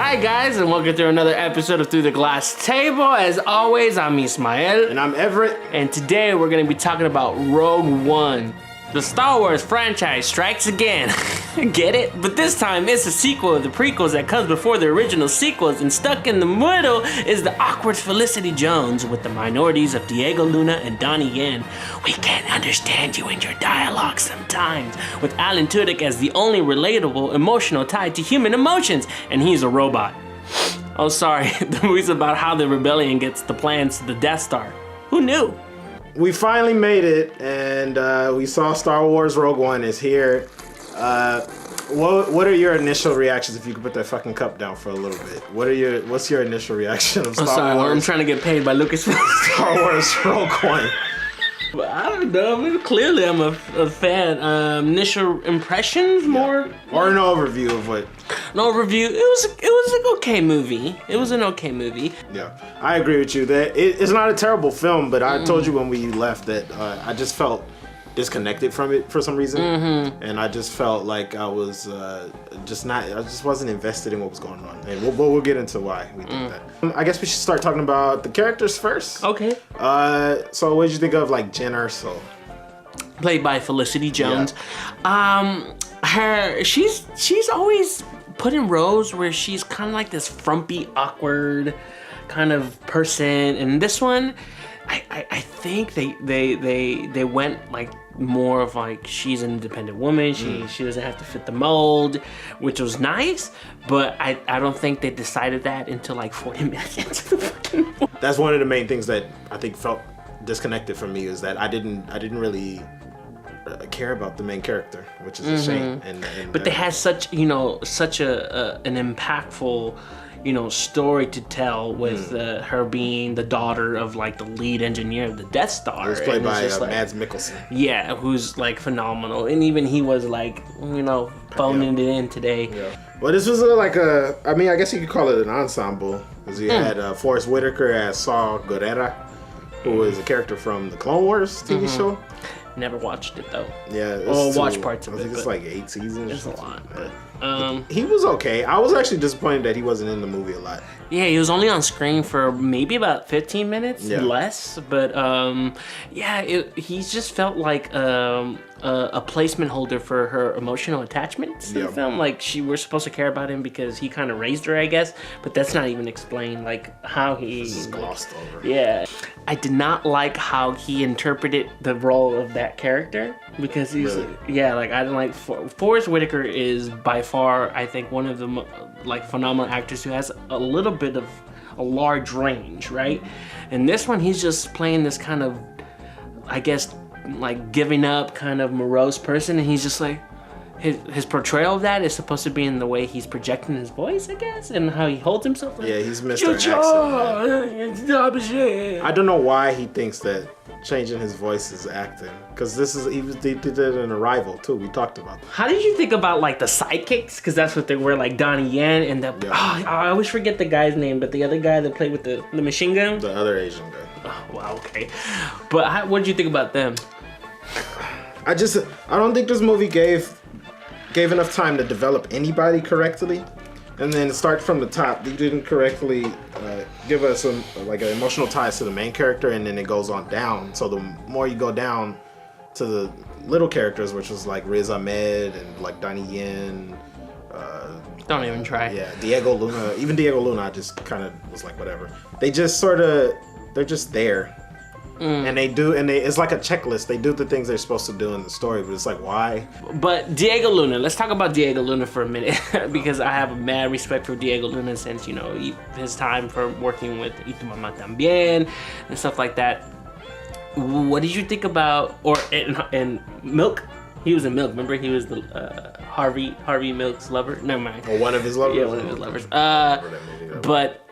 Hi guys, and welcome to another episode of Through the Glass Table. As always, I'm Ismael. And I'm Everett. And today we're going to be talking about Rogue One. The Star Wars franchise strikes again. Get it? But this time it's a sequel of the prequels that comes before the original sequels, and stuck in the middle is the awkward Felicity Jones with the minorities of Diego Luna and Donnie Yen. We can't understand you and your dialogue sometimes, with Alan Tudyk as the only relatable emotional tie to human emotions, and he's a robot. Oh sorry, the movie's about how the rebellion gets the plans to the Death Star. Who knew? We finally made it, and we saw Star Wars Rogue One is here. What are your initial reactions? If you could put that fucking cup down for a little bit, what's your initial reaction of Star Wars? I'm trying to get paid by Lucasfilm. Star Wars Rogue One. I don't know. I mean, clearly, I'm a fan. Initial impressions, more or an overview of what? An overview. It was an okay movie. It was an okay movie. Yeah, I agree with you. That it's not a terrible film, but I told you when we left that I just felt disconnected from it for some reason, and I just felt like I was I just wasn't invested in what was going on, and we'll get into why we think that. I guess we should start talking about the characters first. Okay. So what did you think of like Jen Erso? Played by Felicity Jones. Yeah. She's always put in roles where she's kind of like this frumpy, awkward kind of person, and this one, I think they went like more of like she's an independent woman. She doesn't have to fit the mold, which was nice. But I don't think they decided that until like 40 minutes into the fucking movie. That's one of the main things that I think felt disconnected from me, is that I didn't really care about the main character, which is a shame. But they had such an impactful story to tell with her being the daughter of like the lead engineer of the Death Star. It was played by Mads Mikkelsen. Yeah, who's like phenomenal, and even he was like phoning it in today. Yeah. Well, this was I mean, I guess you could call it an ensemble, because you had Forrest Whitaker as Saw Gerrera, who is a character from the Clone Wars TV show. Never watched it though. Yeah, watch parts of it. I think it's like 8 seasons. It's a lot. He was okay. I was actually disappointed that he wasn't in the movie a lot. Yeah, he was only on screen for maybe about 15 minutes, less. But he just felt like a placement holder for her emotional attachments to the film. Like we're supposed to care about him because he kind of raised her, I guess. But that's not even explained, like how he just glossed over. Yeah, I did not like how he interpreted the role of that character, because he's I didn't like Forrest Whitaker is by far, I think, one of the phenomenal actors who has a little bit of a large range, right? And this one, he's just playing this kind of, I guess, like giving up kind of morose person, and he's just like his portrayal of that is supposed to be in the way he's projecting his voice, I guess, and how he holds himself. Like, he's Mr. Accent. I don't know why he thinks that changing his voice is acting, because he did it in Arrival too. We talked about that. How did you think about like the sidekicks? Because that's what they were, like Donnie Yen and I always forget the guy's name, but the other guy that played with the machine gun, the other Asian guy. Oh wow, okay. But what did you think about them? I don't think this movie gave enough time to develop anybody correctly, and then start from the top. They didn't correctly give us an emotional ties to the main character, and then it goes on down. So the more you go down to the little characters, which was like Riz Ahmed and like Donnie Yen. Don't even try. Yeah, Diego Luna. Even Diego Luna, I just kind of was like, whatever. They just they're just there. And it's like a checklist. They do the things they're supposed to do in the story, but it's like, why? But Diego Luna, let's talk about Diego Luna for a minute, because I have a mad respect for Diego Luna since, his time for working with Y Tu Mamá También and stuff like that. What did you think about, in Milk? He was in Milk, remember? He was the Harvey Milk's lover. Never mind. Or one of his lovers? Yeah, one of his lovers. But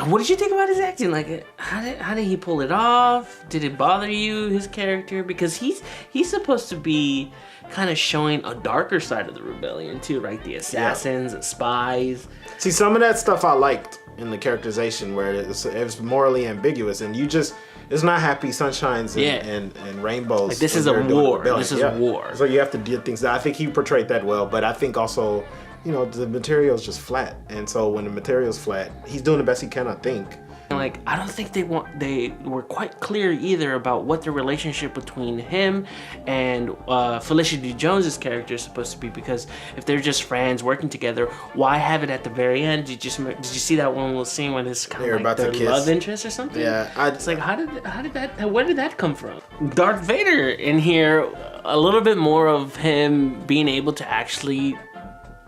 what did you think about his acting? Like, how did he pull it off? Did it bother you, his character? Because he's supposed to be kind of showing a darker side of the rebellion too, right? The assassins, the spies. See, some of that stuff I liked in the characterization, where it was morally ambiguous, and it's not happy sunshines and rainbows. Like, this is a war. This is a war. So you have to do things. I think he portrayed that well, but I think also the material's just flat. And so when the material's flat, he's doing the best he can, I think. Like, I don't think they were quite clear either about what the relationship between him and Felicity Jones's character is supposed to be, because if they're just friends working together, why have it at the very end? Did you see that one little scene where this kind of like their love interest or something? Yeah, it's like where did that come from? Darth Vader in here, a little bit more of him being able to actually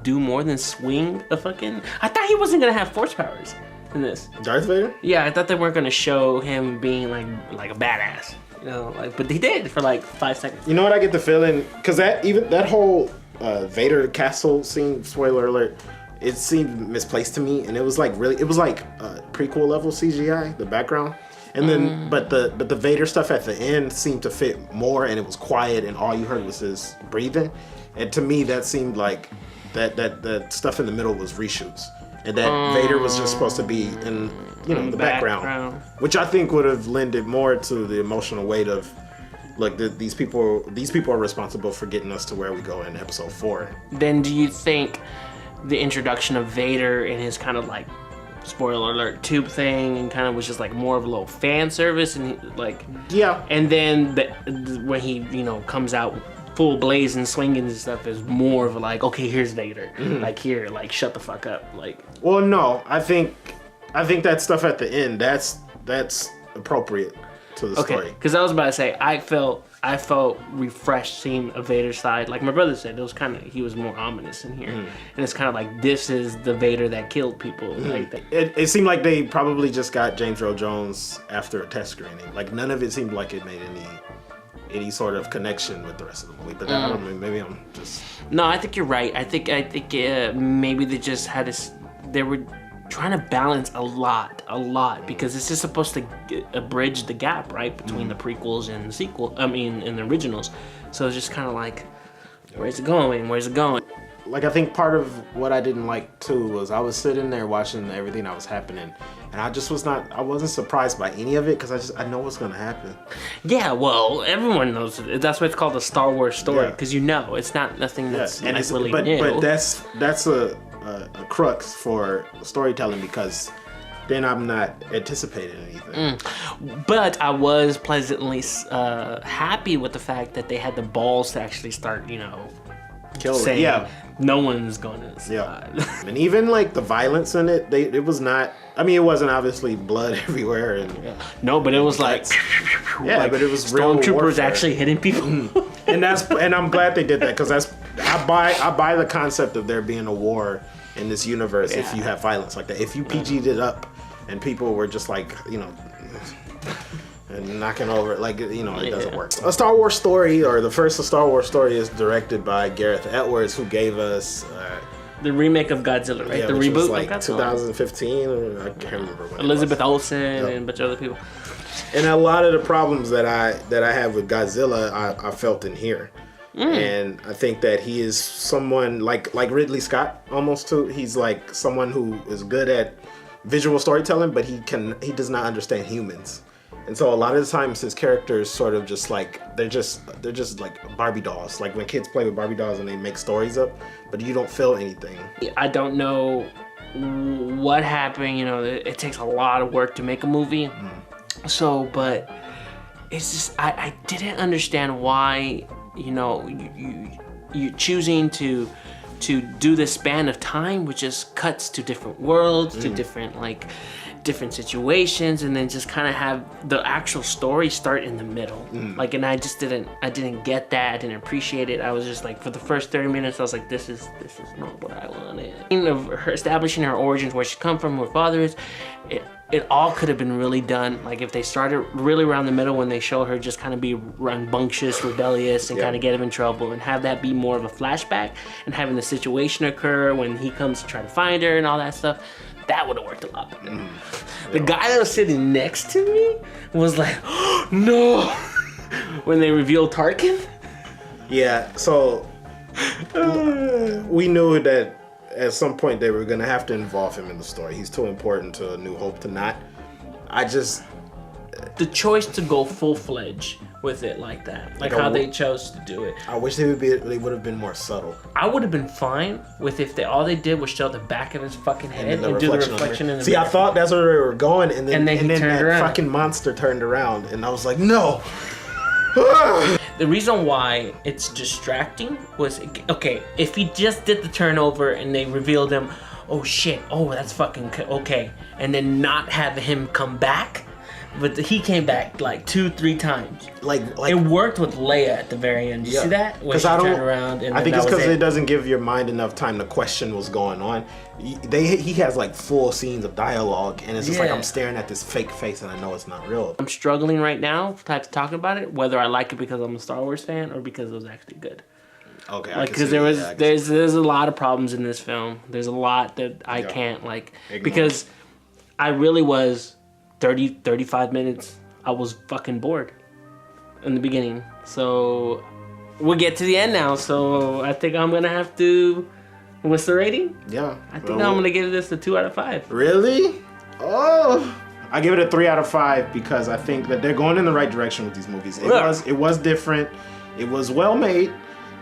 do more than swing a fucking. I thought he wasn't gonna have force powers in this. Darth Vader? Yeah, I thought they weren't gonna show him being like a badass, but he did for like 5 seconds. You know what I get the feeling? Because that whole Vader castle scene, spoiler alert, it seemed misplaced to me, and it was like prequel level CGI, the background, and then but the Vader stuff at the end seemed to fit more, and it was quiet, and all you heard was his breathing, and to me that seemed like that stuff in the middle was reshoots. And that Vader was just supposed to be in, the background, which I think would have lended more to the emotional weight of, like, these people are responsible for getting us to where we go in episode 4. Then do you think the introduction of Vader and his kind of like, spoiler alert, tube thing, and kind of was just like more of a little fan service, and and then when he comes out full blazing, swinging and stuff is more of like, okay, here's Vader. Like, here, like, shut the fuck up. Like, well, no, I think that stuff at the end, that's appropriate to the story. Because I was about to say, I felt refreshed seeing a Vader side. Like my brother said, it was he was more ominous in here, and it's kind of like, this is the Vader that killed people. Like it seemed like they probably just got James Earl Jones after a test screening. Like, none of it seemed like it made any sort of connection with the rest of the movie, but I don't know, maybe I'm just... No, I think you're right. I think maybe they just had they were trying to balance a lot, because this is supposed to bridge the gap, right, between the prequels and the sequel, and the originals. So it's just kind of like, where's it going? Like, I think part of what I didn't like too was I was sitting there watching everything that was happening, and I wasn't surprised by any of it, because I know what's gonna happen. Yeah, well, everyone knows it. That's why it's called a Star Wars story, because it's not nothing that's really new. But that's a crux for storytelling, because then I'm not anticipating anything. But I was pleasantly happy with the fact that they had the balls to actually start, saying no one's gonna survive. Yeah. And even like the violence in it, it was not. I mean, it wasn't obviously blood everywhere, and no, but it was like but it was real stormtroopers actually hitting people. and I'm glad they did that, because I buy the concept of there being a war in this universe if you have violence like that. If you PG'd it up and people were just like, and knocking over, like, it doesn't work. A Star Wars story, or the first Star Wars story, is directed by Gareth Edwards, who gave us the remake of Godzilla, right? The reboot, was like 2015, or I can't remember when. Elizabeth Olsen and a bunch of other people. And a lot of the problems that I have with Godzilla, I felt in here. And I think that he is someone like Ridley Scott almost too. He's like someone who is good at visual storytelling, but he does not understand humans. And so a lot of the times his characters sort of just like, they're just like Barbie dolls. Like when kids play with Barbie dolls and they make stories up, but you don't feel anything. I don't know what happened. It takes a lot of work to make a movie. So, but it's just, I didn't understand why, you're choosing to do this span of time, which just cuts to different worlds, to different situations, and then just kind of have the actual story start in the middle. Like, and I didn't get that. I didn't appreciate it. I was just like, for the first 30 minutes, I was like, this is not what I wanted. Of her establishing her origins, where she come from, who her father is, it all could have been really done. Like, if they started really around the middle, when they show her just kind of be rambunctious, rebellious, and kind of get him in trouble, and have that be more of a flashback, and having the situation occur when he comes to try to find her and all that stuff, that would have worked a lot better. The guy that was sitting next to me was like, oh, no, when they revealed Tarkin. Yeah, so we knew that at some point they were gonna have to involve him in the story. He's too important to A New Hope to not. The choice to go full-fledged with it like that, like Like how they chose to do it. I wish they would have been more subtle. I would have been fine with if all they did was show the back of his fucking head and do the reflection in the See, I thought that's where they were going, and then he turned that around. fucking monster turned around, and I was like, no. The reason why it's distracting was, okay, if he just did the turnover and they revealed him, oh shit, oh that's fucking okay, and then not have him come back, but he came back like 2-3 times. Like it worked with Leia at the very end. You see that? Because I don't. Turned around and I think it's because it doesn't give your mind enough time to question what's going on. He has like full scenes of dialogue, and it's just like I'm staring at this fake face, and I know it's not real. I'm struggling right now to talk about it, whether I like it because I'm a Star Wars fan or because it was actually good. Okay, like because there's a lot of problems in this film. There's a lot that I can't ignore. Because I really was 35 minutes. I was fucking bored in the beginning. So we'll get to the end now. So I think I'm gonna have to. What's the rating? Yeah, I think I'm gonna give this a 2 out of 5. Really? Oh. I give it a 3 out of 5 because I think that they're going in the right direction with these movies. It was different. It was well made.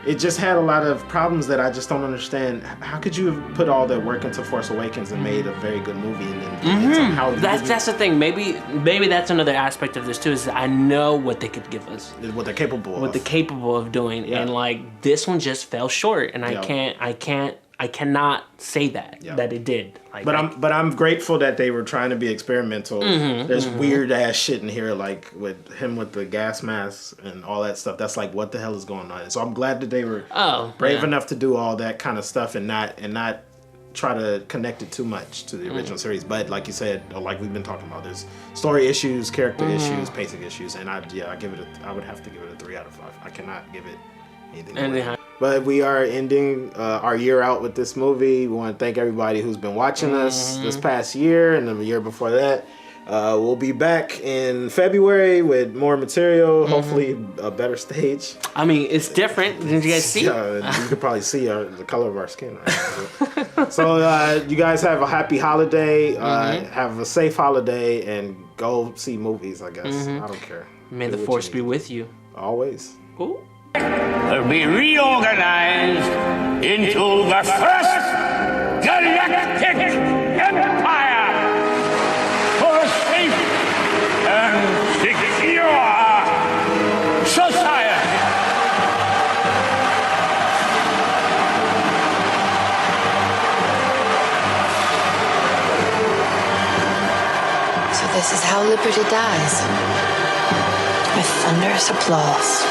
It just had a lot of problems that I just don't understand. How could you have put all that work into Force Awakens and made a very good movie and somehow that's the thing. Maybe that's another aspect of this too. Is I know what they could give us, what they're capable of, doing, and like this one just fell short, and I cannot say that it did. Like, but I'm grateful that they were trying to be experimental. There's weird ass shit in here, like with him with the gas mask and all that stuff. That's like, what the hell is going on? So I'm glad that they were brave enough to do all that kind of stuff and not try to connect it too much to the original series. But like you said, like we've been talking about, there's story issues, character issues, pacing issues, and I would have to give it a 3 out of 5. I cannot give it anything. But we are ending our year out with this movie. We want to thank everybody who's been watching us this past year and the year before that. We'll be back in February with more material, hopefully a better stage. I mean, it's different. Didn't you guys see? You could probably see the color of our skin. Right? So you guys have a happy holiday. Have a safe holiday and go see movies, I guess. I don't care. May the Force be with you. Always. Ooh. Will be reorganized into the first galactic empire for a safe and secure society. So this is how liberty dies. With thunderous applause.